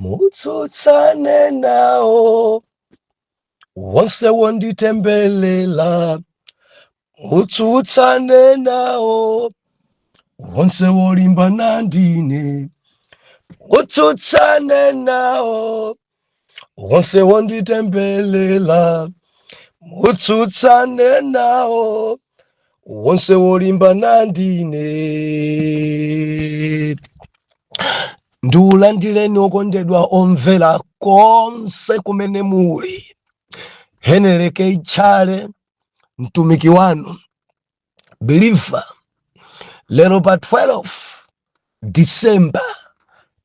mutsutsane nawo wonse wonditembelela, mutsutsane nawo wonse wolimbana ndine, mutsutsane nawo wonse wonditembelela, mutsutsane nawo wonse wolimbana ndine. Ndiulandileni okondedwa omvera konse kumene muli. Heneleke Ichale, mtumiki wanu, believer, lero pa 12 December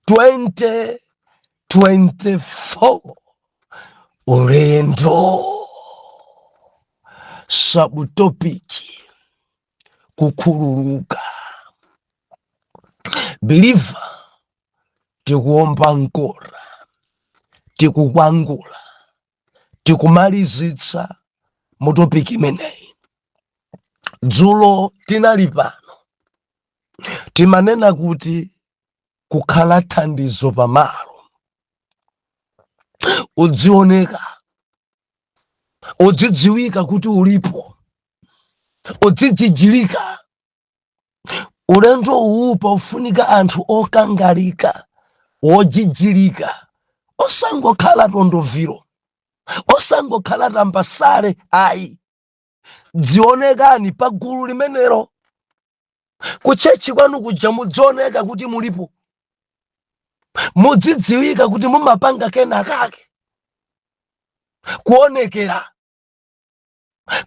2024, ulendo subtopiki kukhululuka. Believer, tikuomba nkora, tikukwangula, tikumalizitsa mutopiki imeneyi. Dzulo tinali pano, timanena kuti kukhala thandizo pamalo. Udzioneka, udzidziwika kuti ulipo, udzidzijilika. Ulendo uwupa ufunika anthu okangalika, ojijilika, osangokhala tondoviro, osangokhala tambasale ayi. Dzionekani pa gulu limenelo. Kuchechi kwanu kuja mudzioneka kuti mulipo, mudzidziwika kuti mumapanga kena kake. Kuonekera,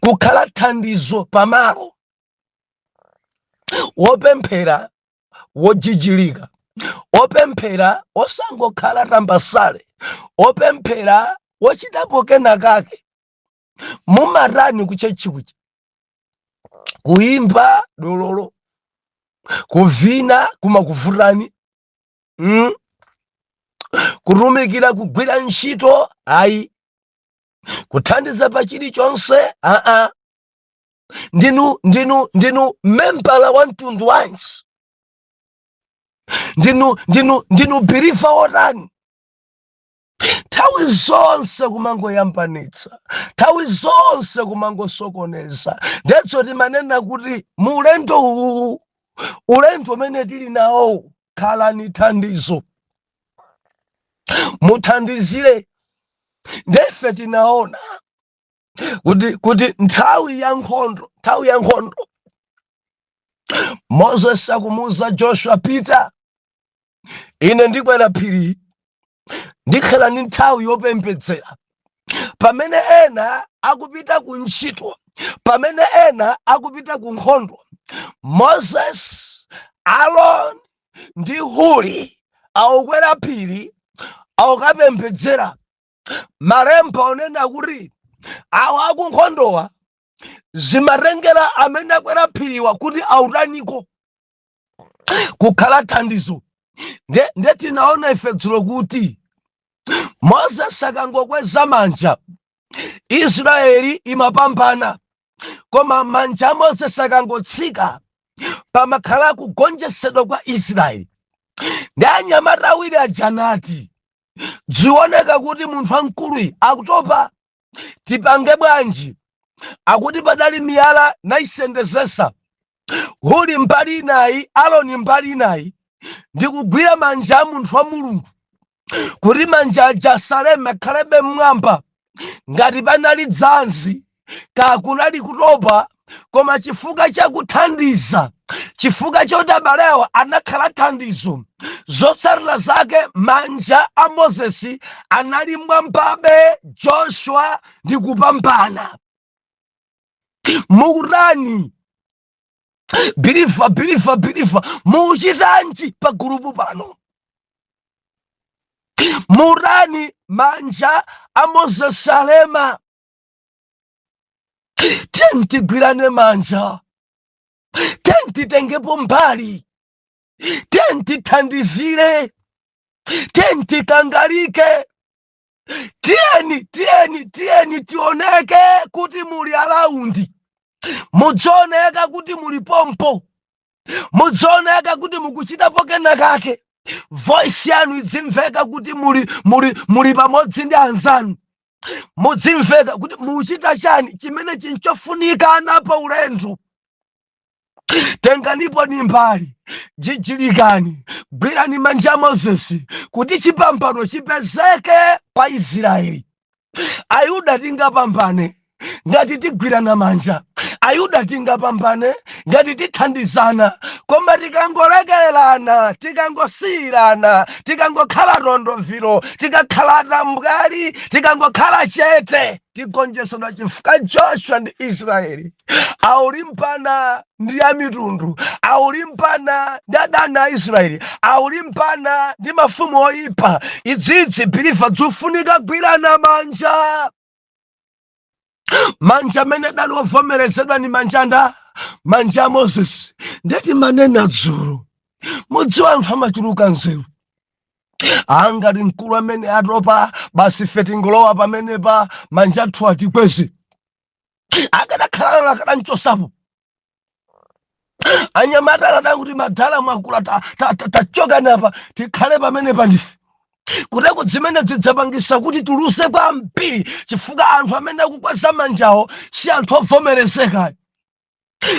kukhala thandizo pamalo. Wopemphera, wojijilika. Opemphera, osangokhala tambasale. Opemphera, wochitapo kena kake. Mumarani kuchechi kuja, kuimba dololo, kuvina kumakuvurani, kutumikira kugwira ntchito ayi, kuthandiza pa chilichonse ndinu membala wa mtundu wanji, ndinu birifa wotani. Nthawi zonse kumangoyambanitsa, nthawi zonse kumangosokoneza. Ndetso timanena kuti mulendo uwu, ulendo umene tili nawo, khalani thandizo, muthandizire. Ndefe tinaona kuti nthawi ya nkhondo, Moses akumuza Joshua, pita, ine ndikwera phiri, ndikhala ni nthawi yopembedzera. Pamene ena akupita ku ntchito, pamene ena akupita ku nkhondo, Moses, Aaron ndi Huri akukwera phiri, akukapembedzera. Malemba onena kuti awa akunkhondowa zimatengera amene akwera phiriwa kuti autaniko kukhala thandizo. Nde tinaona ife dzulo kuti Moses akangokweza manja, Israeli imapambana. Koma manja a Moses akangotsika, pamakhala kugonjetsedwa kwa Israeli. Ndi anyamata awiri ajanati, dzioneka kuti munthu wamkuluyi akutopa, tipange bwanji? Akuti padali miyala nayisendezesa, Huri mbali inayi, Aroni mbali inayi, ndikugwira manja a munthu wa Mulungu, kuti manja aja asaleme akhalebe mmwamba. Ngati panali dzanzi, kakunali kutopa, koma chifukwa chakuthandiza, chifukwa choti abalewa anakhala thandizo, zotsatira zake manja a Mozesi anali mmwambabe. Joshua ndi kupambana. Mukutani bilifa, muchitanji pa gulupu pano? Murani manja a Mozesi alema. Tentigwirane manja, tentitengepo mbali, tentithandizire, tentikangalike. Tieni tioneke kuti muli alaundi, mudzioneka kuti muli pompo, mudzioneka kuti mukuchitapo kena kake. voice yanu idzimveka kuti muli pamodzi ndi anzanu, mudzimveka kuti muchita chani chimene chinchofunika anapa ulendo. Tenganipo ni mbali, jijilikani, gwirani manja Mozesi kuti chipambano chipezeke pa Israeli. Ayuda tingapambane ngati tigwirana manja, Ayuda tingapambane ngati tithandizana, koma tikangolekelelana, tikangosiyirana, tikangokhala rondoviro, tikakhala tambwali, tikangokhala chete, tigonjetsedwa chifukwa Joshua ndi Israeli aulimbana ndi amitundu, aulimbana ndi adani a Israeli, aulimbana ndi mafumu oyipa. Idzidzi biliva dzufunika gwirana manja. Manja amene dali ovomerezedwa ni manja Moses. Ndeti manena dzulo, mudziwa anthu amachuluka nzeru. Angati mkulu amene atopa basi feti ngolowa pamene pa manja athu atikwezi, akadakhala akadanchosapo. Anyamata akada kuti madala mwakula tachoka napa tikhale pamene pandife. Kuteko zimene zidzapangisa kuti tuluse kwambiri chifukwa anthu amene akukweza manjawo si anthu ovomerezeka.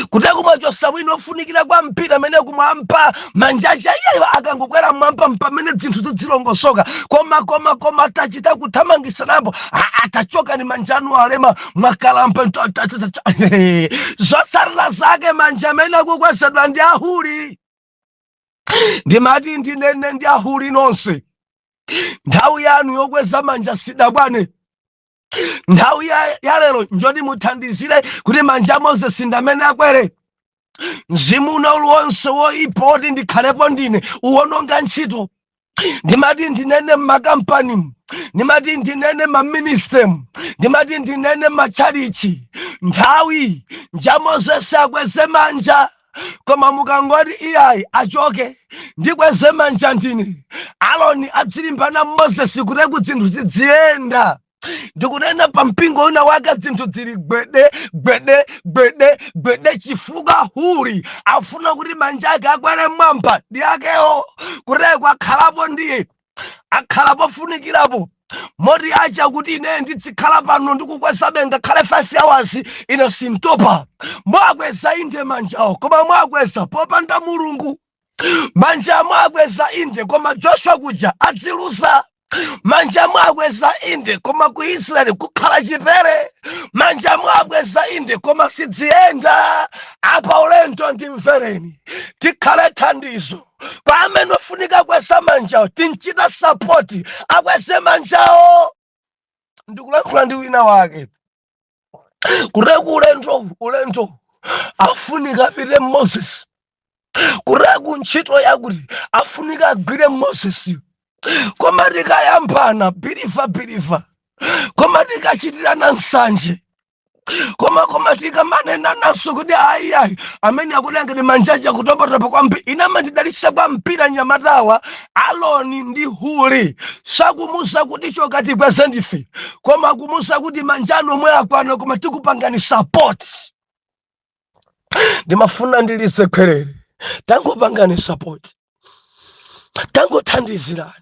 Kuteko mwachosa bwino ofunikira kwambiri amene kumwamba manjaja iyeyo akangokwera mwamba pamene zinthu zidzilongosoka. Koma tachita kuthamangisa napo atachoka ni manjanu alema mwakalampa. Zosalira zake manja amene akukwezedwa ndi ahuli. Ndimati ndinene ndi ahuli nonse, nthawi yanu yokweza manja sidakwane. Nthawi ya lero njoti muthandizire kuti manja Mozesi ndamene akwere. Mzimu uliwonse woyipa woti ndikhalepo ndine uwononga ntchito. Ndimati ndinene mmakampani, ndimati ndinene maministemu, ndimati ndinene machalichi. Nthawi nja Mozesi akweze manja, koma mukangoti iyayi achoke ndikweze manja ndine, Aloni adzilimbana Mozesi kuti zinthu zidziyenda. Ndikunena pa mpingo una wake zinthu zili gwede chifukwa huli afuna kuti manja ake akwere mwamba ndi akewo kuteko akhalapo ndiye, akhalapo funikirapo. Moti acha kuti ine ndizikhala pano ndikukweza ngakhale 5 hours ine sintopa. Mwakweza inde manjawo, koma mwakweza popanda Mulungu. Manja mwakweza inde, koma Joshua kuja adzilusa. Manja mwakweza inde, koma ku Israeli kukhala chipere. Manja mwakweza inde, koma sidziyenda. Apa ulendo ndimvereni, tikhale thandizo kwa amene ofunika kweza manjawo, tinchita support akweze manjawo. Ndikulankhula ndi wina wake kureku ulendo afunika pite Moses, kureku ntchito yakuti afunika agwire Moses. Koma tikayambana biliva, koma tikachitirana nsanje, koma tikamanena naso kuti ayi amene akulengera manjaja kutopotopa kwambiri. Inama ndidalitsa kwambiri anyamatawa Aloni ndi Huli sakumusa kuti choka tikweze ndife, koma kumusa kuti manjano omwe akwana, koma tikupangani support. Ndimafuna ndilise kwerere, tangopangani support, tangothandizirani.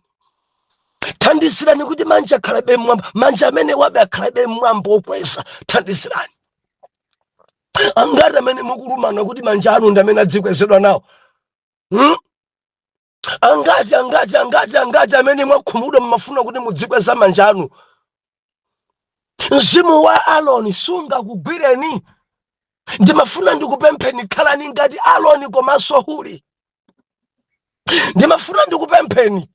Thandizirani kuti manja akhalabe mwamba, manja amene wabe akhalabe mwamba okweza. Thandizirani angati amene mukulumana kuti manja anu ndi amene adzikwezedwa nawo. Angati amene mwakhumudwa mmafuna kuti mudzikweza manja anu. Mzimu wa Aloni sungakugwireni. Ndimafuna ndikupempheni, khalani ngati Aloni komanso Huli. Ndimafuna ndikupempheni,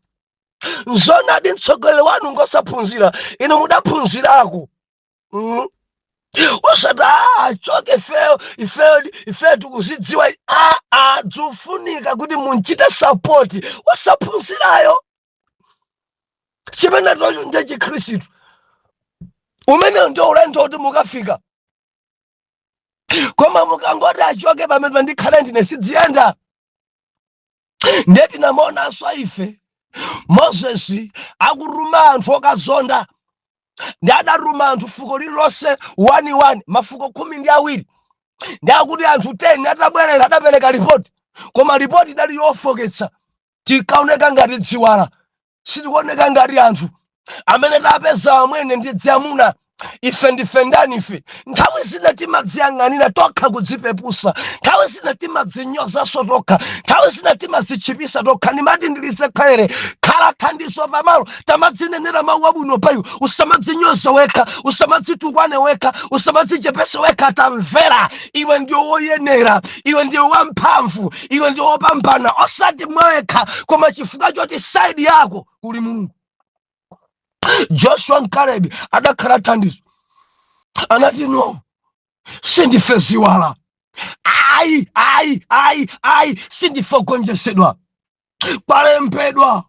nzona adi mtsogoleri wanu ngosaphunzira, inu mudaphunzirako. Osati achoke ife tikuzidziwa. Dzufunika kuti munchite support osaphunzirayo. Chimene tocho ndi Chikhristu, umene ndio ulendo kuti mukafika. Koma mukangoti achoke pamene ndikhale ndine sidziyenda. Ndeti namona so ife Moses akuruma anthu okazonda, ndi adaruma anthu fuko lililonse 1 mafuko 12, ndi akuti anthu 10 atabwerera adapereka ripoti, koma ripoti idali yofoketsa. tikaoneka ngati dziwala, sitikuoneka ngati anthu amene tapeza amwene ndi dziamuna. Ife ndife ndani ife? Nthawi zina timadziyang'anira tokha kudzipepusa, nthawi zina timadzinyozaso tokha, nthawi zina timadzichipisa tokha. Ndimati ndilise khaere, khala thandizo pamalo, tamadzinenera mawu abwino pa iwe. Usamadzinyoza wekha, usamadzitukwane wekha, usamadzichepese wekha. Tamvera, iwe ndiwe woyenera, iwe ndiwe wamphamvu, iwe ndiwe wopambana, osati mwekha, koma chifukwa choti saidi yako kuli Mulungu. Joshua Caleb adakhala thandizo, anati no, sindife ziwala, ayi sindife kugonjetsedwa, palembedwa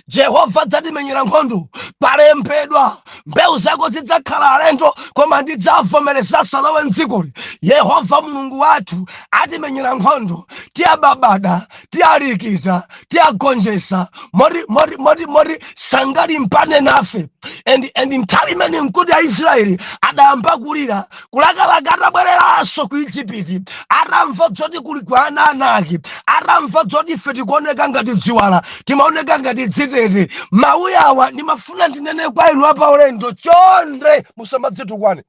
Jehova adzatimenyera nkhondo, palembedwa mbewu zako zidzakhala alendo koma ndidzavomereza alowe m'dzikoli. Yehova Mulungu wathu atimenyera nkhondo, tiyababada, tiyalikita, tiyagonjesa, mori sangali mpane nafe. And nthawi imene nkuti Aisraeli adayamba kulira, kulakalaka atabwereranso ku Igupti, atamva zoti kuli kwa ana anaki, atamva zoti ife tikuoneka ngati dziwala, timaoneka ngati dzitete. Mawu awa ndimafuna ndinene kwa inu apa ulendo, chonde musamadzitukwane.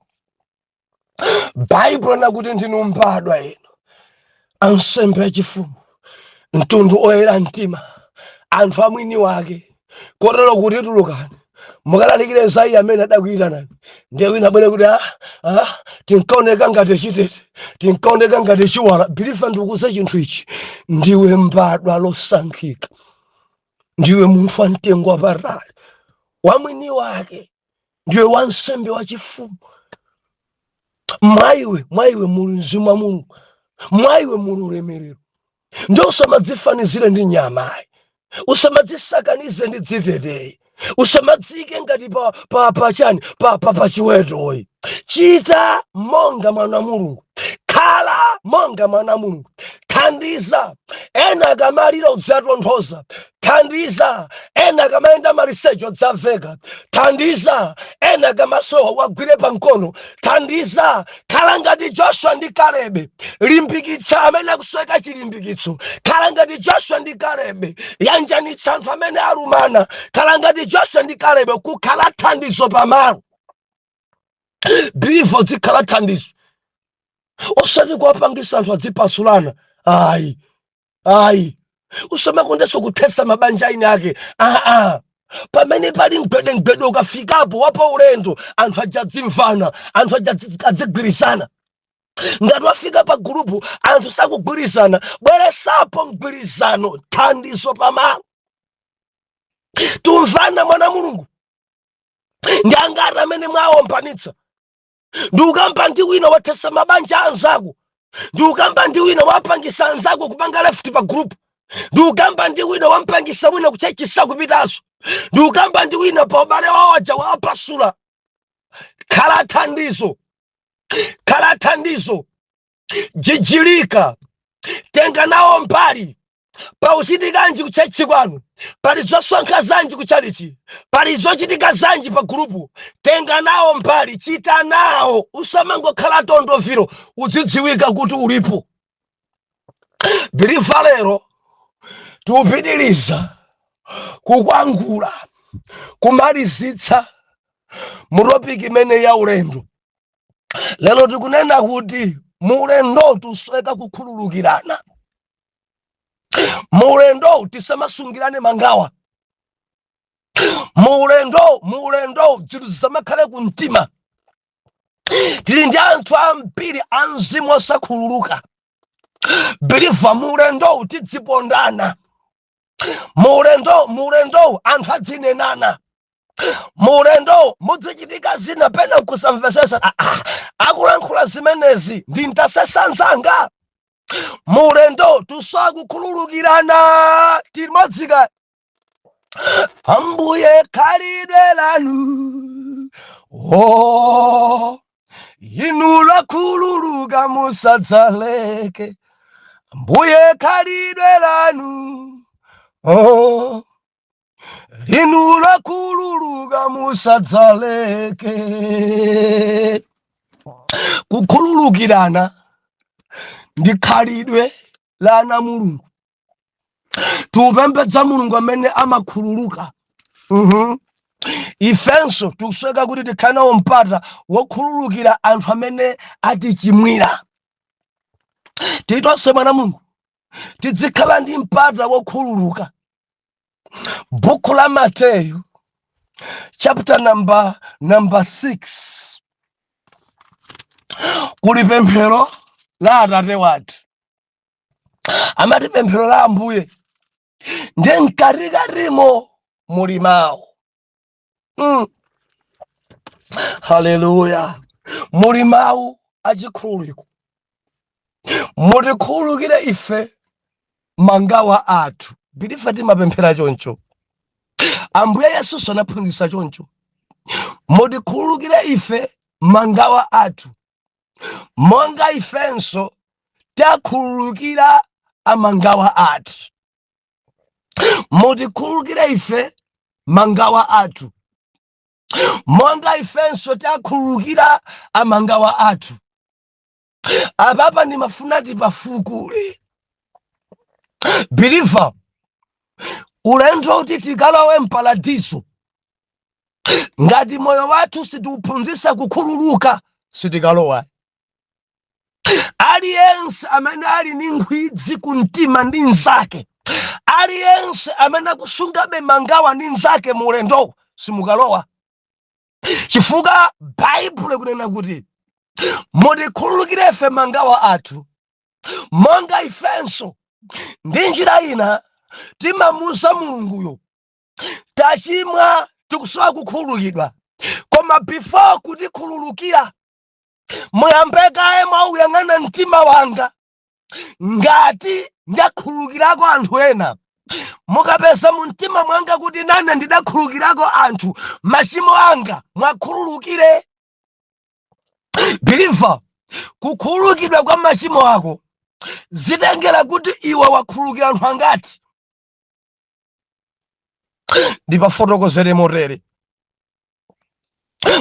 Baibulo nakuti ndinu mbadwa inu, ansembe achifumu, mtundu oyera mtima, anthu amwini wake, kotero kuti tulukani mukalalikire Isaiya amene adakuyitanani. Ndiye wina bwere kuti tinkaoneka ngati chitete, tinkaoneka ngati chiwala. Bilifa ndikuze chinthu ichi, ndiwe mbadwa losankhika, ndiwe munthu wa mtengo wapatali, wamwini wake, ndiwe wansembe wachifumu. Mwaiwe muli mzimu wa Mulungu, mwaiwe muli ulemerero. Ndio usamadzifanizire ndi nyamayi, usamadzisakanize ndi dziteteyi, usamadzike ngati pa chiwetoyi. Chita monga mwana wa Mulungu, khala monga mwana wa Mulungu. Thandiza ena akamalira udzatonthoza, thandiza ena akamayenda maliseche udzaveka, thandiza ena akamasowa wagwire pa mkono, thandiza. Khala ngati Joshua ndi Kalebe, limbikitsa amene akusweka chilimbikitso. Khala ngati Joshua ndi Kalebe, yanjanitsa anthu amene alumana. Khala ngati Joshua ndi Kalebe, kukhala thandizo pamalo. Believe zikhala thandizo, osati kuwapangisa anthu adzipasulana. Ayi usamakondeso kuthesa mabanja ine ake. Pamene pali mgwedengwede ukafikapo wapa ulendo, anthu ajadzimvana, anthu adzigwirizana. Ngati wafika pa gurupu anthu sakugwirizana, bweresapo mgwirizano, thandizo pamalo. Tumvana mwana Mulungu, ndi angati amene mwawombanitsa. Ndikukamba ndi wina wathesa mabanja anzako, ndikukamba ndi wina wapangisa anzako kupanga left pa group, ndikukamba ndi wina wampangisa wina kuchechisa kupitaso, ndikukamba ndi wina pa ubale wawaja wapasula. Khala thandizo, jijilika, tenga nawo mbali. Pauchitika nji kuchechi kwanu, pali zosonkha zanji kuchalichi, pali zochitika zanji pa grupu, tenga nawo mbali, chita nawo. Usamangokhala tondoviro, udzidziwika kuti ulipo. Bilifa lero tupitiliza kukwangula, kumalizitsa mutopiki imene ya ulendo. Lero tikunena kuti mulendo tusweka kukhululukirana, mulendo tisamasungirane mangawa, mulendo zinthu zisamakhale kumtima. Tili ndi anthu ambiri a mzimu osakhululuka. Biliva mulendo tidzipondana, mulendo anthu adzinenana, mulendo mudzichitika zina pena kusamvesesa. Akulankhula zimenezi ndi ntasesa nzanga. Mulendo tusakukhululukirana, timodzika. Ambuye khalidwe lanu, inu lakhululuka musadzaleke. Ambuye khalidwe lanu, inu lakhululuka musadzaleke. Kukhululukirana ndi khalidwe la Mulungu. tupembedza mulungu amene amakhululuka. Ifenso tikusweka kuti tikhale nawo mpata wokhululukira anthu amene atichimwira. Titonse mwana Mulungu tizikhala ndi mpata wokhululuka. Buku la Mateyu chapter number 6 kuli pemphero la Atate wathu. Amati pemphero la Ambuye ndi mkatikatimo muli mawu. Haleluya. Muli mawu achikhululuko. Mutikhululukire ife mangawa athu. Bilifa timapemphera choncho. Ambuye Yesu anaphunzitsa choncho. Mutikhululukire ife mangawa athu, monga ifenso takhululukira amangawa athu. Mutikhululukire ife mangawa athu, monga ifenso takhululukira amangawa athu. Apapa ndimafuna tipafukule. Bilifa, ulendo kuti tikalowe mpaladiso, ngati moyo wathu sitiuphunzitsa kukhululuka, sitikalowa. Aliyense amene ali ndi nkhwidzi kumtima ndi nzake, aliyense amene akusungabe mangawa ndi nzake mu ulendo, simukalowa. Chifukwa Baibulo kunena kuti mutikhululukire ife mangawa athu, monga ifenso ndi njira ina timamusa Mulunguyo tachimwa tikusowa kukhululukidwa. Koma before kutikhululukira, muyambe kaye mwauyang'ana mtima wanga ngati ndakhululukirako anthu ena. Mukapeza mu mtima mwanga kuti nane ndidakhululukirako anthu machimo anga, mwakhululukire. Biliva, kukhululukidwa kwa machimo ako zitengera kuti iwe wakhululukira anthu angati. Ndipafotokozere motere.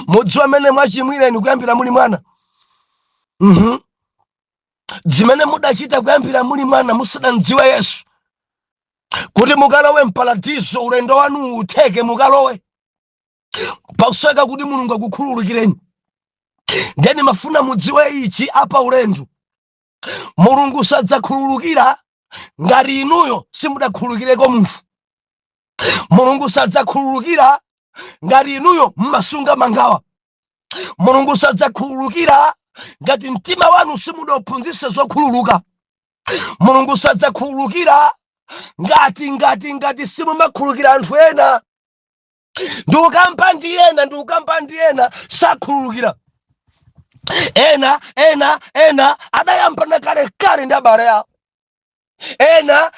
Mudziwa amene mwachimwireni kuyambira muli mwana. Zimene mudachita kuyambira muli mwana musadandziwe Yesu, kuti mukalowe mpaladiso ulendo wanu utheke mukalowe, pakusweka kuti Mulungu akukhululukireni. Ndeni mafuna mudziwe ichi apa ulendo. Mulungu sadzakhululukira ngati inuyo simudakhululukireko munthu. Mulungu sadzakhululukira ngati inuyo mmasunga mangawa. Mulungu sadzakhululukira ngati mtima wanu simudaphunzitse zokhululuka. Mulungu sadzakhululukira ngati simumakhululukira anthu ena. Ndikukamba ndi ena sakhululukira. Ena adayambana kale ndi abale awo. Ena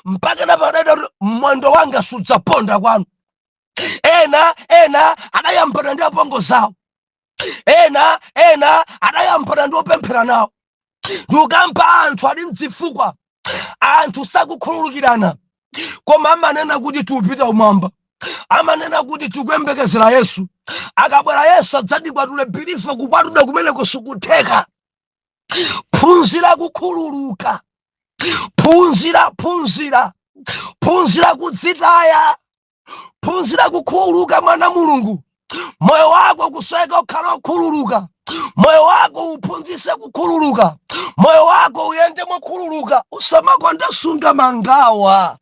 mpaka napadada mwendo wanga sudzaponda kwanu. Ena adayambana ndi apongozi awo. Ena adayambana ndi opemphera nawo. Ndikukamba anthu ali mzifukwa, anthu sakukhululukirana, koma amanena kuti tiupita umwamba, amanena kuti tikuyembekezera Yesu. Akabwera Yesu adzatikwatule. Bilifa, kukwatula kumeneko sikutheka. Phunzira kukhululuka. Phunzira kudzitaya. Phunzira kukhululuka mwana Mulungu. Moyo wako kusweka ukhala okhululuka. Moyo wako uphunzise kukhululuka. Moyo wako uyende mokhululuka. Usamakonda sunga mangawa.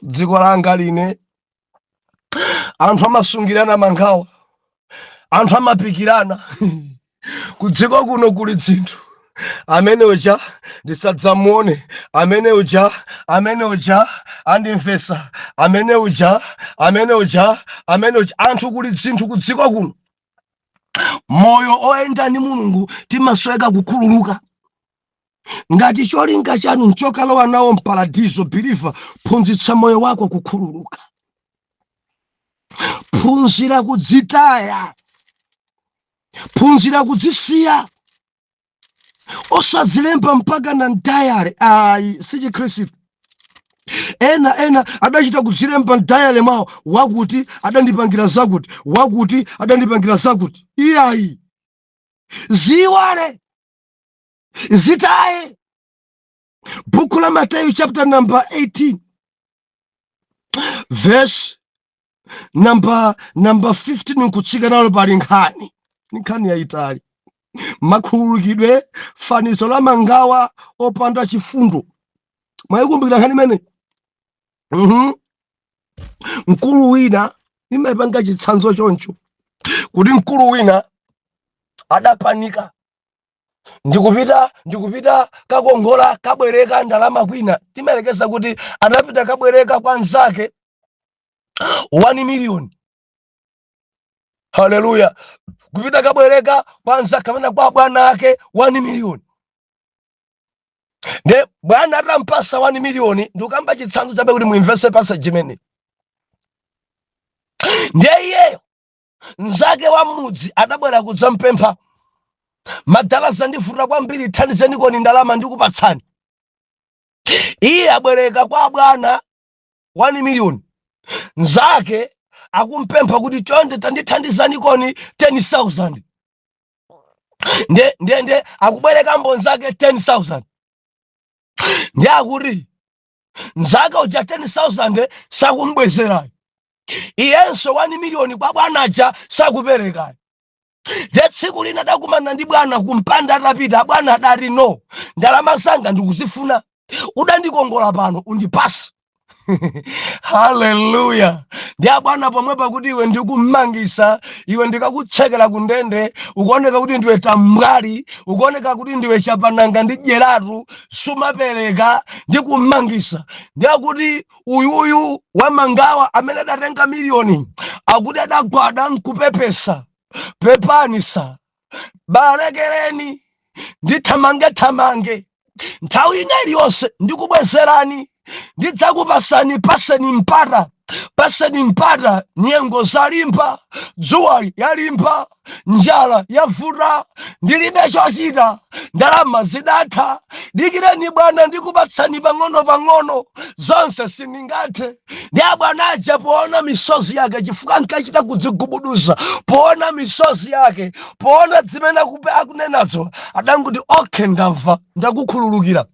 Dziko langa line anthu amasungirana mangawa, anthu amapikirana. Kudziko kuno kuli zinthu amene uja ndisadzamuone, amene uja andimvesa, amene uja anthu kuli zinthu kudziko kuno. Moyo oyenda ndi Mulungu timasweka kukhululuka. Ngati cholinga chanu nchokalowa nawo mpaladiso, Bilifa, phunzitsa moyo wako kukhululuka. Phunzira kudzitaya. Phunzira kudzisiya. Osadzilemba mpaka na ndayale. Ayi, sichi Khristu. Ena adachita kudzilemba ndayale mawo, wakuti adandipangira zakuti, wakuti adandipangira zakuti. Iyayi, ziwale, zitaye. Buku la Mateyu chapter number 18 verse number 15 nkutsika nalo pali nkhani yaitali. Makhululukidwe, fanizo la mangawa opanda chifundo. Mwayikumbukira nkhani imene? Mkulu wina imapanga chitsanzo choncho kuti mkulu wina adapanika ndikupita kakongola kabwereka ndalama kwina. Timelekeza kuti anapita kabwereka kwa nzake 1 million. Haleluya. Kupita kabwereka kwa nzake kapena kwa bwana ake 1 million. Ne bwana atampasa 1 million ndikamba chitsanzo chabe kuti muinveste passage imene. Ndiye iyeyo nzake wa mudzi adabwera kudzampempha, madala zandifuta kwambiri, thandizeni koni ndalama ndikupatsani. Iye abwereka kwa bwana 1 million. Nzake akumpempha kuti chonde tandithandizani koni 10,000. Nde akubwereka mbonzake 10,000. Ndiye akuti nzake uja 10,000 sakumbwezera. Iyenso 1 million kwa bwana aja sakupereka. Ndiye tsiku lina adakumana ndi bwana kumpanda atapita, bwana adati no, ndalama zanga ndikuzifuna, udandikongola pano undipasa. Haleluya. Ndiye bwana pomwepa kuti iwe ndikumangisa, iwe ndikakutsekera kundende, ukuoneka kuti ndiwe tambwali, ukuoneka kuti ndiwe chapananga ndi jeratu, sumapereka, ndikumangisa. Ndiye kuti uyuyu wamangawa amene adatenga miliyoni akuti adagwada nkupepesa, pepanisa, balekereni ndithamange nthawi ina iliyonse ndikubwezerani, ndidzakupasani paseni mpata, nyengo zalimba, dzuwa yalimba, njala yavuta, ndilibe chochita, ndalama zidatha, dikireni bwana ndikupatsani pang'ono zonse sindingathe. Ndiye bwana aja poona misozi yake, chifukwa nkachita kudzigubuduza, poona misozi yake, poona zimene akunenazo, adanguti okay, ndamva, ndakukhululukira.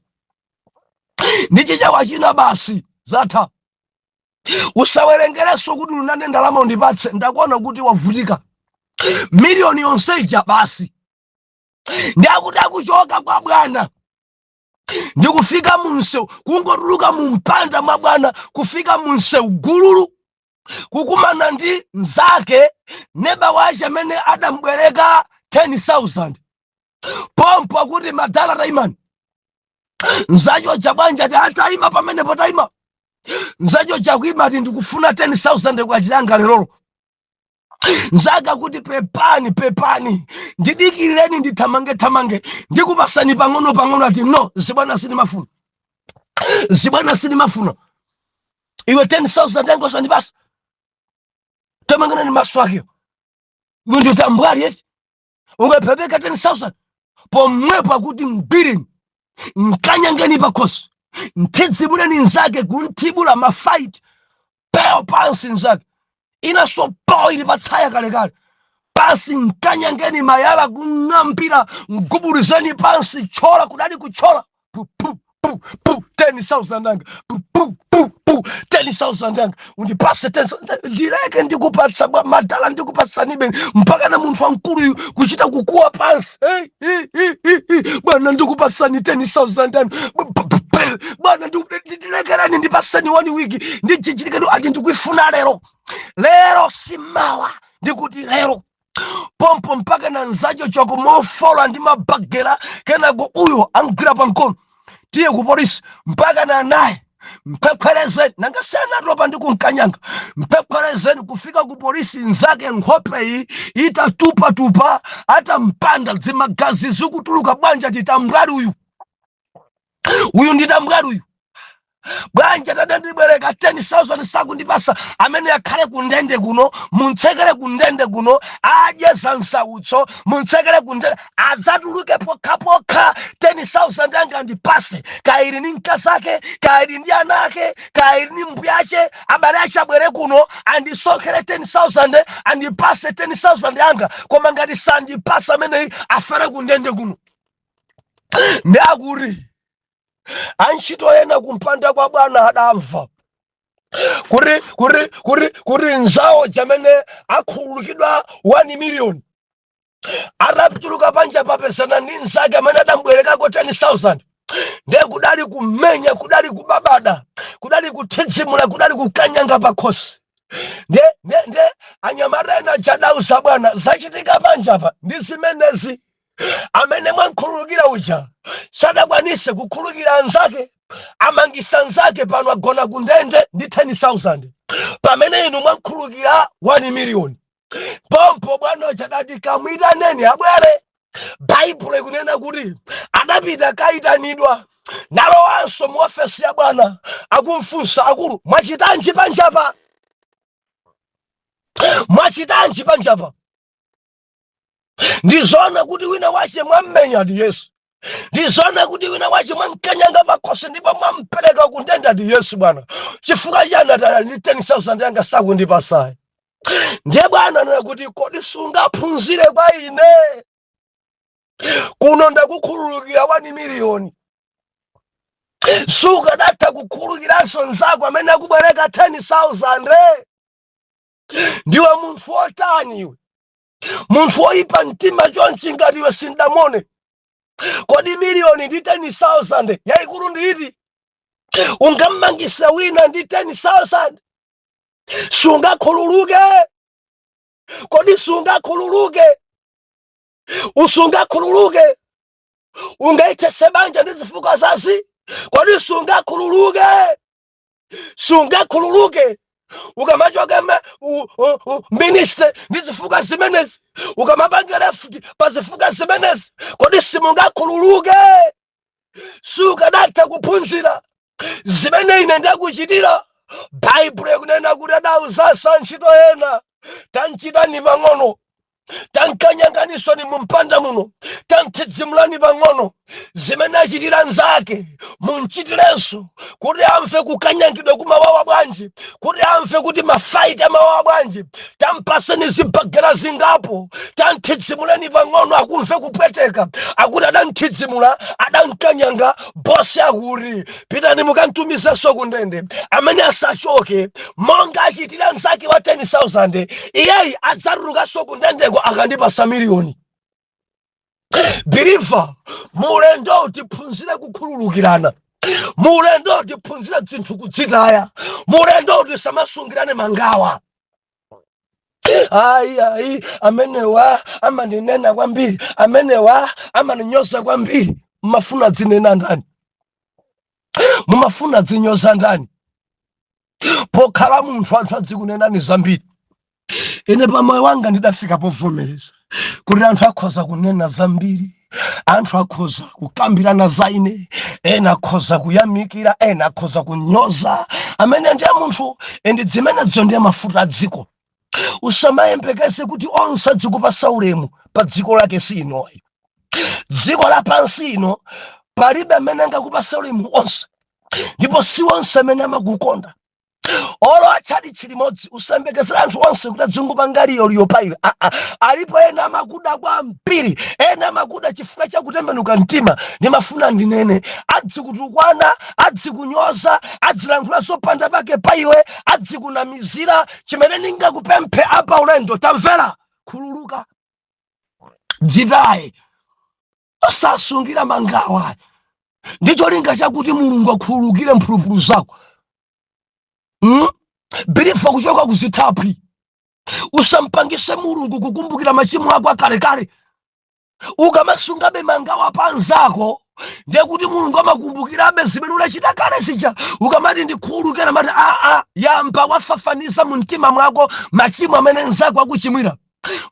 Ndichi chawa china basi zatha. Usawerengereso kuti unane ndalama undipatse, ndakuona kuti wavutika. Miliyoni yonse ija basi. Ndiakuti akuchoka kwa bwana, ndikufika munsewu, kungotuluka mumpanda mwa bwana, kufika munsewu gululu, kukumana ndi nzake neba wache amene adambwereka 10,000. Pompo akuti madala taimani. Nzacho chabanja atayima pamene potayima. Nzacho chakuima ati ndikufuna 10,000 kwa chilanga lero. Nzaka kuti pepani ndidikireni ndithamange ndikupasani pang'ono ati no, zibwana sinimafuna. Iwe 10,000 ngosa ndipasa, tamangana ni maso akio. Iwe ndi tambwali eti ungapepeka 10,000 pomwepo kuti mbiri nkanyangeni pakosi, ntizibuleni nzake kuntibula mafight peo pansi nzake inaso pao ili patsaya kalekale pansi, nkanyangeni mayala kung'ambira, ngubulizeni pansi, chola kudali kuchola 10,000 anga 10,000 anga undipase 10,000 ndileke ndikupatsa madala ndikupasanibe mpaka na munthu wankulu kuchita kukua pansi. Bwana ndikupasani 10,000 anga bwana ndilekerani ndipasani 1 wiki ndichichitikeni ati ndikuifuna lero simawa ndikuti lero. Pompo mpaka na nzacho choko mofola ndi mabagera kenako uyo angwira pankono tiye ku polisi mpaka na naye mpepherezeni nangasiyana ropa ndikunkanyanga mpepherezeni kufika ku polisi nzake nkhope iyi itatupa atampanda dzimagazi zikutuluka bwanja titambwali uyu nditambwali uyu bwanja tadandibwereka 10,000 sakundipasa amene akhale kundende kuno, muntsekere kundende kuno, adye za nsautso, muntsekere kundende adzatuluke pokhapokha 10,000 anga ndipase, kaili ni mkazake, kaili ndi anake, kaili ni mbyache, abale ache abwere kuno andisokhere 10,000 andipase 10,000 anga, koma ngati sandipasa amene afere kundende kuno. Ndakuri antchito ena kumpanda kwa Bwana adamva kuri nzawo jamene akhululukidwa 1 million atapituluka panja papesana ndi nzake amene adambwerekako 10,000 ndiye kudali kumenya, kudali kubabada, kudali kuthidzimula, kudali kukanyanga pakhosi. Ndiye anyamata ena chadausa Bwana zachitika panjapa ndi zimenezi. Amene mwankhululukira uja sadakwanise kukhululukira anzake, amangisa nzake pano agona kundende ndi 10,000 pamene inu mwankhululukira 1 million. Pompo Bwana uchadati kamwitaneni abwere. Baibulo ikunena kuti adapita kayitanidwa nalowanso mu ofesi ya Bwana akumfunsa akulu, mwachitanji panjapa? Mwachitanji panjapa? Ndizona kuti wina wache mwammenya ndi Yesu. Ndizona kuti wina wache mwamkanyanga pakhosi ndipo mwampereka kundende ndi Yesu. Bwana chifukwa chani atali ndi 10,000 yanga sakundipasa? Ndiye Bwana anena kuti kodi sungaphunzire kwa ine? Kuno ndakukhululukira 1 million. Sukadatha kukhululukiranso nzako amene akubwereka 10,000. Ndiwe munthu wotani iwe? Munthu woyipa mtima chonchi ngati iwe sindamone. Kodi miliyoni ndi 10,000 yayikulu ndi iti? Ungamangisa wina ndi 10,000? Sungakhululuke? Kodi sungakhululuke? Usungakhululuke? Ungaithese banja ndi zifukwa zasi? Kodi sungakhululuke? Sungakhululuke? Ukamachoka minister ndi zifukwa zimenezi, ukamapanga left pa zifukwa zimenezi, kodi simungakhululuke? Sukadatha kuphunzira zimene ine ndakuchitira. Baibulo ikunena kuti adawuzanso antchito ena, tanchitani pang'ono, tankanyanganisoni mu mpanda muno, tanthedzimulani pang'ono. Zimene achitira nzake munchitirenso, kuti amve kukanyangidwa kumawawa bwanji, kuti amve kuti mafaiti amawawa bwanji. Tampaseni zibagera zingapo, tanthedzimulani pang'ono akumve kupweteka. Akuti adanthedzimula, adankanyanga, bosi akuti pitani mukantumizenso kundende. Amene asachoke monga achitira nzake wa 10,000, iyeyi adzatulukanso kundendeko akandipasa miliyoni. Believer, mulendo tiphunzire kukhululukirana. Mulendo tiphunzire zinthu kudzitaya. Mulendo tisamasungirane mangawa. Ayi amenewa amandinena kwambiri, amenewa amaninyoza kwambiri. Mumafuna dzinena ndani? Mumafuna dzinyoza ndani? Pokhala munthu anthu adzikunenani zambiri. Ine pamoyo wanga ndidafika povomereza kuti anthu akhoza kunena zambiri, anthu akhoza kukambirana za ine, ena akhoza kuyamikira, ena akhoza kunyoza. Amene ndiye munthu ndi zimenezo ndiye mafuta a dziko. Usamayembekeze kuti onse adzikupasa ulemu pa dziko lake sinoyi. Dziko lapansi ino palibe amene angakupasa ulemu onse, ndipo si onse amene amakukonda. Olo achali chilimodzi, usayembekezera anthu onse kuti adzungupa ngaliyo liyo pa iwe. Alipo ena amakuda kwambiri, ena amakuda chifukwa chakutembenuka mtima. Ndimafuna ndinene, adzikutukwana, adzikunyoza, adzilankhula zopanda pake pa iwe, adzikunamizira. Chimene ndingakupemphe apa ulendo, tamvera, khululuka, dzitaye, osasungira mangawa. Ndicho linga chakuti Mulungu akhululukire mphulupulu zako. Believer kuchoka kuzithaphwi. Usampangise Mulungu kukumbukira machimo ako akalekale. Ukamasungabe mangawa panzako, ndiye kuti Mulungu amakumbukirabe zimene unachita kale zija. Ukamati ndikhululukira, mati yamba wafafaniza mu mtima mwako machimo amene nzako akuchimwira.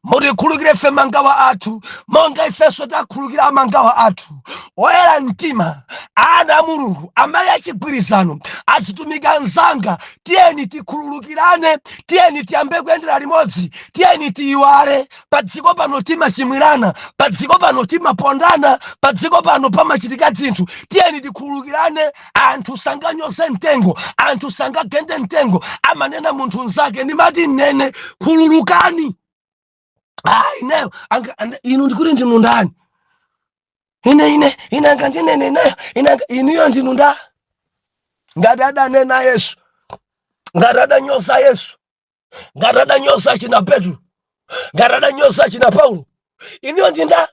Mutikhululukire ife mangawa athu monga ifenso takhululukira mangawa athu. Oyera mtima, ana a Mulungu, amayi achigwirizano, achitumika anzanga, tiyeni tikhululukirane, tiyeni tiyambe kuyendera limodzi, tiyeni tiyiwale. Pa dziko pano timachimwirana, pa dziko pano timapondana, pa dziko pano pamachitika zinthu. Tiyeni tikhululukirane. Anthu sanganyoze mtengo, anthu sangagende mtengo. Amanena munthu nzake, ndimati nene khululukani. Inu ndikuti ndinu ndani? ine ngandinene nayo iniyo ndinunda ngati adanena Yesu, ngati adanyoza Yesu, ngati adanyoza china Petro, ngati adanyoza china Paulo, iniyo ndinda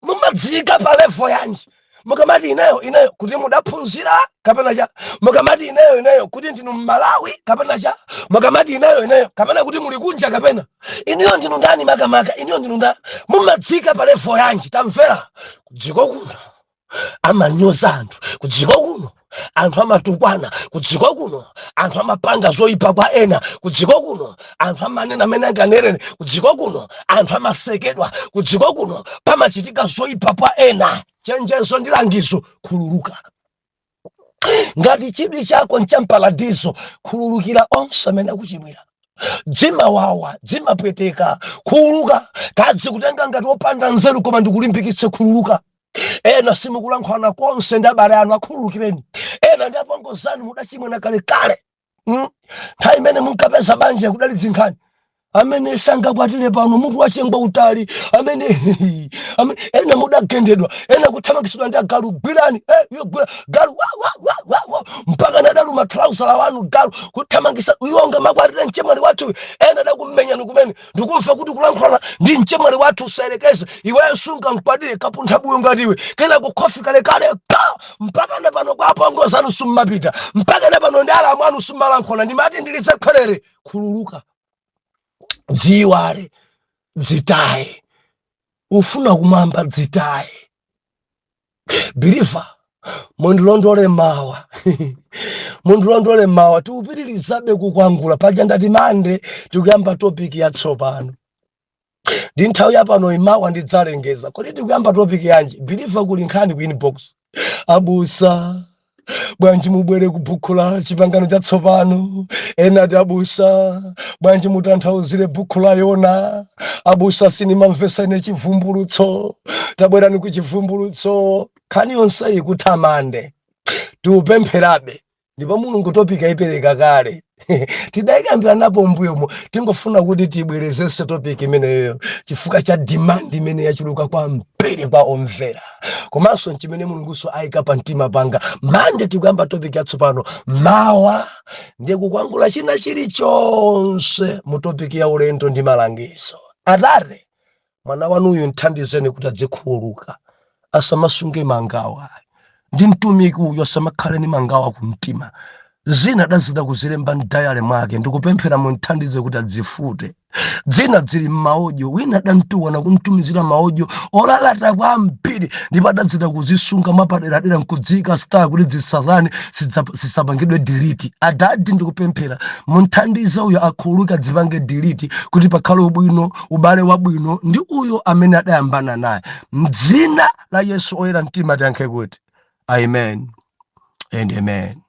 mumadzika pa level yanji mukamati ineyo kuti mudaphunzira kapena cha, mukamati ineyo kuti ndinu Malawi kapena cha, mukamati ineyo kapena kuti muli kunja kapena, iniyo ndinu ndani makamaka, iniyo ndinu ndani, mumadzika pa level yanji. Tamvera, kudziko kuno amanyoza anthu, kudziko kuno anthu amatukwana, kudziko kuno anthu amapanga zoyipa kwa ena, kudziko kuno anthu amanena amene anganerere, kudziko kuno anthu amasekedwa, kudziko kuno pamachitika zoyipa kwa ena. Chenjezo ndi langizo, khululuka. Ngati chidwi chako nchampaladizo, khululukira onse amene akuchimwira. Dzimawawa, dzimapweteka, khululuka. Kadzi kutenga ngati wopanda nzeru koma ndikulimbikitse, khululuka. Ena simukulankhwana konse ndi abale anu, akhululukireni. Ena ndi apongozani mudachimwena kalekale. Nthawi imene munkapeza banja kudali zinkhani, amene sangakwatire pano mutu wachengwa utali, amene ena mudagendedwa, ena kuthamangisidwa ndi agalu, gwirani galu mpaka nadalu matrausa wanu galu kuthamangisa uyonga makwatire mchemwali wathu. Ena dakummenya nikumene ndikumva kuti kulankhula ndi mchemwali wathu usayerekeze, iweyo sunga mkwatire kapuntha buyo ngatiwe, kena kukhofi kalekale mpaka na pano kwa apongozanu summapita, mpaka na pano ndi alamu anu summalankhula. Ndimati ndilize khwerere, khululuka. Dziwale, dzitaye, ufuna kumamba dzitaye. Believer, mundilondole mawa mundilondole mawa, tiupitirizabe kukwangula paja ndati mande tikuyamba topic yatsopano. Ndi nthawi yapano imawa ndidzalengeza, kodi tikuyamba topic yanji? Believer, kuli nkhani ku inbox, abusa bwanji mubwere kubukhula chipangano chatsopano. Ena ti abusa bwanji mutanthauzire bukhu la Yona. Abusa sinimamvesa ine chivumbulutso, tabwerani ku chivumbulutso. Nkhani yonse ikuthamande, tiupempherabe, ndipo Mulungu topika ipereka kale. Tidayikambira napo mbuyomo, tingofuna kuti tibwerezese topic imeneyo chifukwa cha demand imene yachuluka kwa mpere kwa omvera. Komanso nchimene Mulunguso ayika pa mtima panga, mande tikuyamba topic yatsopano, mawa ndiye kukwangula china chilichonse mu topic ya ulendo ndi malangizo. Atate, mwana wanuyu nthandizeni kuti adzikhululuka, asamasunge mangawa, ndi mtumiki uyo asamakhale ni mangawa kumtima. Zina dazida kuzilemba ndayale mwake, ndikupemphera munthandize kuti adzifute. Zina zili m'maodio, wina dantuwana kumtumizira maodio olalata kwa mpiri, ndipo adazida kuzisunga mapaderadera nkudzika star kuti zisazane sisapangidwe delete. Adadi ndikupemphera munthandize uyo akhululuka dzipange delete, kuti pakhale ubwino, ubale wabwino ndi uyo amene adayambana naye. M'dzina la Yesu oyera mtima tiyankhe kuti amen and amen.